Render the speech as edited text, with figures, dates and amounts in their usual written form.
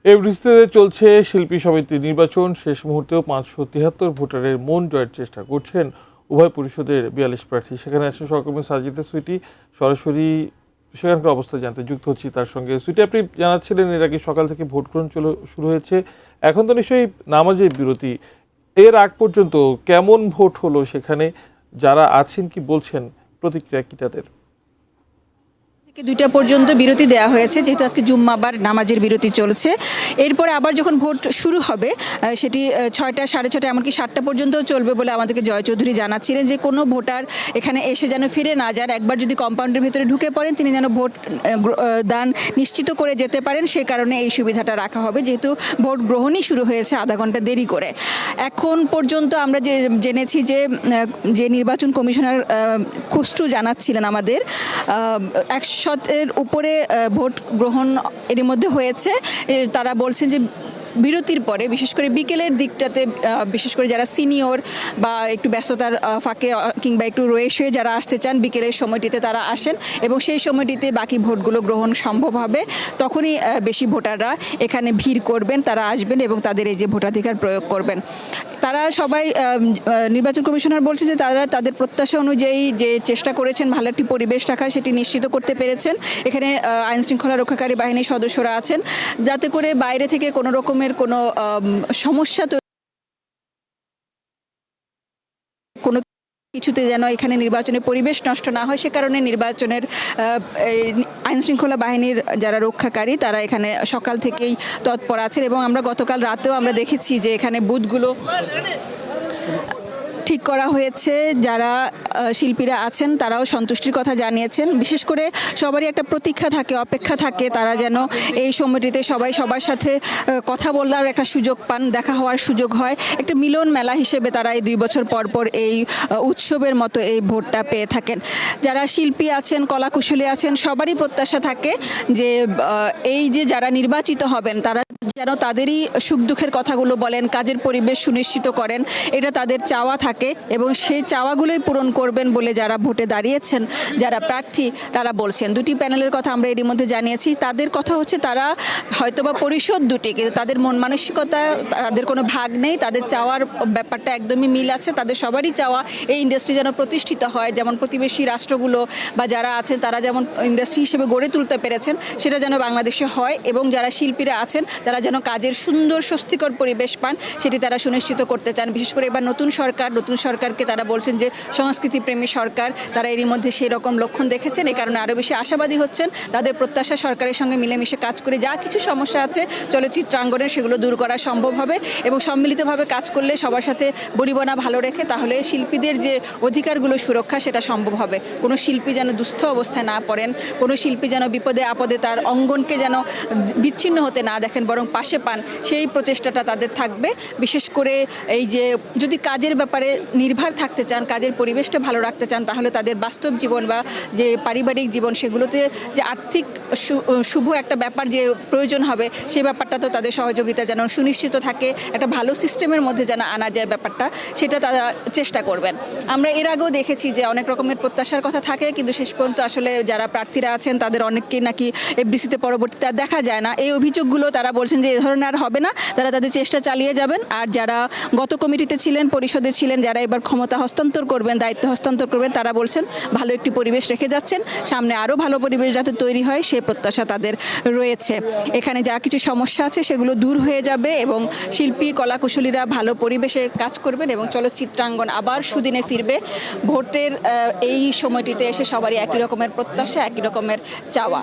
এফডিসিতে চলছে শিল্পী সমিতির নির্বাচন। শেষ মুহূর্তেও 573 ভোটারের মন জয়ের চেষ্টা করছেন উভয় পরিষদের 42 প্রার্থী। সেখানে আছেন সহকর্মী সাজিদা সুইটি। সরাসরি সেখানকার অবস্থা জানতে যুক্ত হচ্ছি তার সঙ্গে। সুইটি, আপনি জানাচ্ছিলেন এর আগে সকাল থেকে ভোট গ্রহণ শুরু হয়েছে, এখন তো নিশ্চয়ই নামাজের বিরতি। এর আগ পর্যন্ত কেমন ভোট হলো সেখানে, যারা আছেন কি বলছেন, প্রতিক্রিয়া কি তাদের? 2টা পর্যন্ত বিরতি দেওয়া হয়েছে, যেহেতু আজকে জুম্মাবার নামাজের বিরতি চলছে। এরপরে আবার যখন ভোট শুরু হবে সেটি 6টা, 6:30, এমনকি 7টা পর্যন্ত চলবে বলে আমাদেরকে জয় চৌধুরী জানাচ্ছিলেন, যে কোনো ভোটার এখানে এসে যেন ফিরে না যান। একবার যদি কম্পাউন্ডের ভিতরে ঢুকে পড়েন তিনি যেন ভোট দান নিশ্চিত করে যেতে পারেন, সে কারণে এই সুবিধাটা রাখা হবে, যেহেতু ভোট গ্রহণই শুরু হয়েছে আধা ঘন্টা দেরি করে। এখন পর্যন্ত আমরা জেনেছি যে নির্বাচন কমিশনার খুসরু জানাচ্ছিলেন আমাদের 100-এর উপরে ভোট গ্রহণ এর মধ্যে হয়েছে। তারা বলছেন যে বিরতির পরে বিশেষ করে বিকেলের দিকটাতে, বিশেষ করে যারা সিনিয়র বা একটু ব্যস্ততার ফাঁকে কিংবা একটু রয়েস হয়ে যারা আসতে চান, বিকেলের সময়টিতে তারা আসেন এবং সেই সময়টিতে বাকি ভোটগুলো গ্রহণ সম্ভব হবে। তখনই বেশি ভোটাররা এখানে ভিড় করবেন, তারা আসবেন এবং তাদের এই যে ভোটাধিকার প্রয়োগ করবেন। তারা সবাই, নির্বাচন কমিশনার বলছে যে তারা তাদের প্রত্যাশা অনুযায়ী যে চেষ্টা করেছেন ভালো একটি পরিবেশ রাখা, সেটি নিশ্চিত করতে পেরেছেন। এখানে আইন শৃঙ্খলা রক্ষাকারী বাহিনীর সদস্যরা আছেন, যাতে করে বাইরে থেকে কোনো রকমের কোনো সমস্যা কোনো কিছুতে যেন এখানে নির্বাচনের পরিবেশ নষ্ট না হয়, সে কারণে নির্বাচনের আইন শৃঙ্খলা বাহিনীর যারা রক্ষাকারী তারা এখানে সকাল থেকেই তৎপর আছেন। এবং আমরা গতকাল রাতেও আমরা দেখেছি যে এখানে বুথগুলো ঠিক করা হয়েছে। যারা শিল্পীরা আছেন তারাও সন্তুষ্টির কথা জানিয়েছেন। বিশেষ করে সবারই একটা প্রতীক্ষা থাকে, অপেক্ষা থাকে, তারা যেন এই সময়টিতে সবাই সবার সাথে কথা বলার একটা সুযোগ পান, দেখা হওয়ার সুযোগ হয়। একটা মিলন মেলা হিসেবে তারা এই 2 বছর পর পর এই উৎসবের মতো এই ভোটটা পেয়ে থাকেন। যারা শিল্পী আছেন, কলাকুশলী আছেন, সবারই প্রত্যাশা থাকে যে এই যে যারা নির্বাচিত হবেন তারা যেন তাদেরই সুখ দুঃখের কথাগুলো বলেন, কাজের পরিবেশ সুনিশ্চিত করেন, এটা তাদের চাওয়া থাকে এবং সেই চাওয়াগুলোই পূরণ করবেন বলে যারা ভোটে দাঁড়িয়েছেন, যারা প্রার্থী তারা বলছেন। 2টি প্যানেলের কথা আমরা এরই মধ্যে জানিয়েছি। তাদের কথা হচ্ছে তারা হয়তোবা পরিষদ 2টি, কিন্তু তাদের মন মানসিকতা, তাদের কোনো ভাগ নেই, তাদের চাওয়ার ব্যাপারটা একদমই মিল আছে। তাদের সবারই চাওয়া এই ইন্ডাস্ট্রি যেন প্রতিষ্ঠিত হয়, যেমন প্রতিবেশী রাষ্ট্রগুলো বা যারা আছেন তারা যেমন ইন্ডাস্ট্রি হিসেবে গড়ে তুলতে পেরেছেন সেটা যেন বাংলাদেশে হয়, এবং যারা শিল্পীরা আছেন তারা যেন কাজের সুন্দর স্বস্তিকর পরিবেশ পান সেটি তারা সুনিশ্চিত করতে চান। বিশেষ করে এবার নতুন সরকারকে তারা বলছেন যে সংস্কৃতিপ্রেমী সরকার, তারা এরই মধ্যে সেই রকম লক্ষণ দেখেছেন, এই কারণে আরও বেশি আশাবাদী হচ্ছেন। তাদের প্রত্যাশা সরকারের সঙ্গে মিলেমিশে কাজ করে যা কিছু সমস্যা আছে চলচ্চিত্রাঙ্গনের সেগুলো দূর করা সম্ভব হবে, এবং সম্মিলিতভাবে কাজ করলে সবার সাথে বনিবনা ভালো রেখে তাহলে শিল্পীদের যে অধিকারগুলো সুরক্ষা সেটা সম্ভব হবে। কোনো শিল্পী যেন দুস্থ অবস্থায় না পড়েন, কোনো শিল্পী যেন বিপদে আপদে তার অঙ্গনকে যেন বিচ্ছিন্ন হতে না দেখেন, বরং পাশে পান, সেই প্রচেষ্টাটা তাদের থাকবে। বিশেষ করে এই যে যদি কাজের ব্যাপারে নির্ভর থাকতে চান, কাজের পরিবেশটা ভালো রাখতে চান, তাহলে তাদের বাস্তব জীবন বা যে পারিবারিক জীবন সেগুলোতে যে আর্থিক শুভ একটা ব্যাপার যে প্রয়োজন হবে, সেই ব্যাপারটা তো তাদের সহযোগিতা যেন সুনিশ্চিত থাকে, একটা ভালো সিস্টেমের মধ্যে যেন আনা যায় ব্যাপারটা, সেটা তারা চেষ্টা করবেন। আমরা এর আগেও দেখেছি যে অনেক রকমের প্রত্যাশার কথা থাকে, কিন্তু শেষ পর্যন্ত আসলে যারা প্রার্থীরা আছেন তাদের অনেককেই নাকি এফডিসিতে পরবর্তীতে আর দেখা যায় না। এই অভিযোগগুলো তারা বলছেন যে এ ধরনের আর হবে না, তারা তাদের চেষ্টা চালিয়ে যাবেন। আর যারা গত কমিটিতে ছিলেন, পরিষদে ছিলেন, যারা এবার ক্ষমতা হস্তান্তর করবেন, দায়িত্ব হস্তান্তর করবেন, তারা বলছেন ভালো একটি পরিবেশ রেখে যাচ্ছেন, সামনে আরও ভালো পরিবেশ যাতে তৈরি হয় সে প্রত্যাশা তাদের রয়েছে। এখানে যা কিছু সমস্যা আছে সেগুলো দূর হয়ে যাবে এবং শিল্পী কলাকুশলীরা ভালো পরিবেশে কাজ করবেন এবং চলচ্চিত্রাঙ্গন আবার সুদিনে ফিরবে। ভোটের এই সময়টিতে এসে সবারই একই রকমের প্রত্যাশা, একই রকমের চাওয়া।